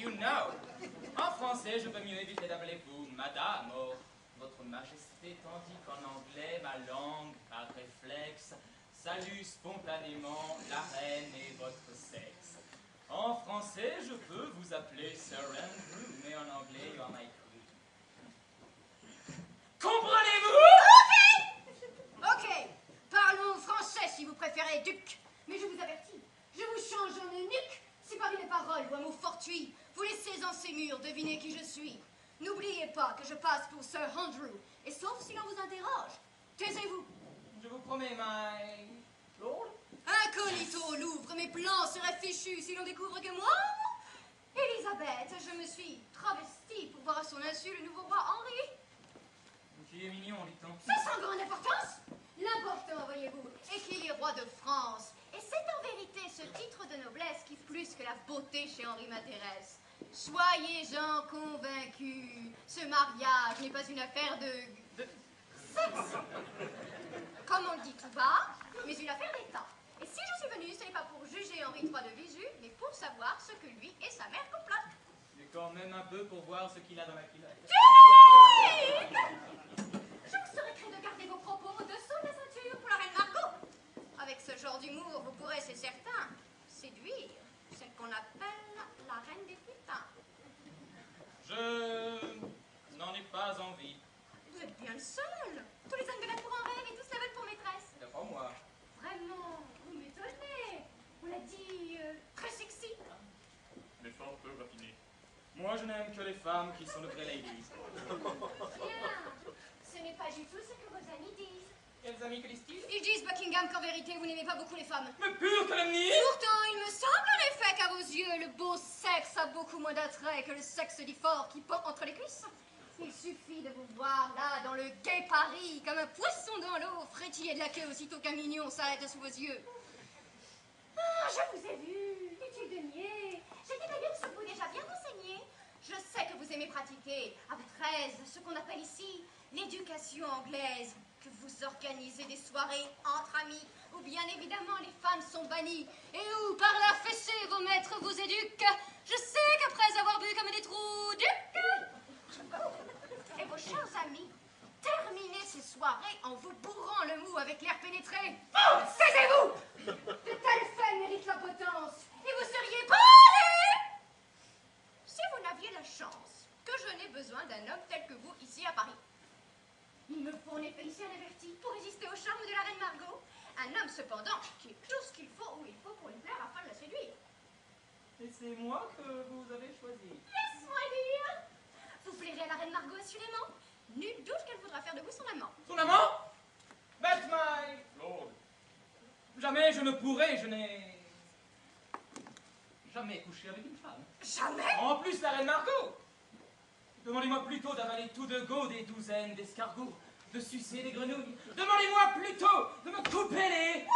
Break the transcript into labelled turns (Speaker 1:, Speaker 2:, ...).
Speaker 1: you know? En français, je peux mieux éviter d'appeler vous madame, ou votre majesté, tandis qu'en anglais, ma langue, par réflexe, salue spontanément la reine et votre sexe. En français, je peux vous appeler Sir Andrew, mais en anglais, you are my queen. Comprenez-vous?
Speaker 2: Ok, parlons français si vous préférez, duc. Mais je vous avertis, je vous change en eunuque si parmi mes paroles ou un mot fortuit, vous laissez en ces murs deviner qui je suis. N'oubliez pas que je passe pour Sir Andrew, et sauf si l'on vous interroge, taisez-vous.
Speaker 1: Je vous promets, my lord.
Speaker 2: Incognito au Louvre, mes plans seraient fichus si l'on découvre que moi, Elisabeth, je me suis travestie pour voir à son insu le nouveau roi Henri.
Speaker 1: Qui est mignon, dit-on.
Speaker 2: C'est sans grande importance. L'important, voyez-vous, est qu'il est roi de France. Et c'est en vérité ce titre de noblesse qui, plus que la beauté chez Henri, m'intéresse. Soyez-en convaincus, ce mariage n'est pas une affaire de sexe, comme on le dit tout bas, mais une affaire d'État. Et si je suis venue, ce n'est pas pour juger Henri III de visu, mais pour savoir ce que lui et sa mère complotent.
Speaker 1: Mais quand même un peu pour voir ce qu'il a dans la culotte.
Speaker 2: Je vous serais craint de garder vos propos au-dessous de la ceinture pour la reine Margot. Avec ce genre d'humour, vous pourrez, c'est certain, séduire celle qu'on appelle la reine des putains.
Speaker 1: Je n'en ai pas envie.
Speaker 2: Vous êtes bien le seul. Tous les Anglais pour en rêve et tous la veulent pour maîtresse.
Speaker 1: D'après moi.
Speaker 2: Vraiment, vous m'étonnez. On l'a dit très sexy.
Speaker 1: Mais fort peu raffiné. Moi, je n'aime que les femmes qui sont de vraies ladies.
Speaker 2: Bien. Ce n'est pas du tout ce que vos amis disent.
Speaker 1: Quels amis que disent-ils?
Speaker 2: Ils disent, Buckingham, qu'en vérité, vous n'aimez pas beaucoup les femmes.
Speaker 1: Mais pure calomnie!
Speaker 2: Pourtant, il me semble en effet qu'à vos yeux, le beau sexe a beaucoup moins d'attrait que le sexe dit fort qui pend entre les cuisses. Il suffit de vous voir là, dans le gai Paris, comme un poisson dans l'eau, frétiller de la queue aussitôt qu'un mignon s'arrête sous vos yeux. Ah, je vous ai vu, inutile de nier. J'étais d'ailleurs sur vous déjà bien renseigné. Je sais que vous aimez pratiquer, à votre aise, ce qu'on appelle ici l'éducation anglaise, que vous organisez des soirées entre amis, où bien évidemment les femmes sont bannies, et où, par la fessée, vos maîtres vous éduquent. Je sais qu'après avoir bu comme des trous ducs, et vos chers amis, terminez ces soirées en vous bourrant le mou avec l'air pénétré. Oh, saisez-vous! De telles faits méritent la potence, et vous seriez prêts si vous n'aviez la chance que je n'ai besoin d'un homme tel que vous ici à Paris. Il me faut en effet ici un averti pour résister au charme de la reine Margot. Un homme cependant qui est tout ce qu'il faut où il faut pour lui plaire afin de la séduire.
Speaker 1: Et c'est moi que vous avez choisi.
Speaker 2: Laisse-moi dire. Vous plairez à la reine Margot assurément. Nul doute qu'elle voudra faire de vous son amant.
Speaker 1: Son amant? But my lord. Jamais je ne pourrai, je n'ai jamais couché avec une femme.
Speaker 2: Jamais?
Speaker 1: En plus, la reine Margot. Demandez-moi plutôt d'avaler tout de go des douzaines d'escargots, de sucer des grenouilles. Demandez-moi plutôt de me couper les...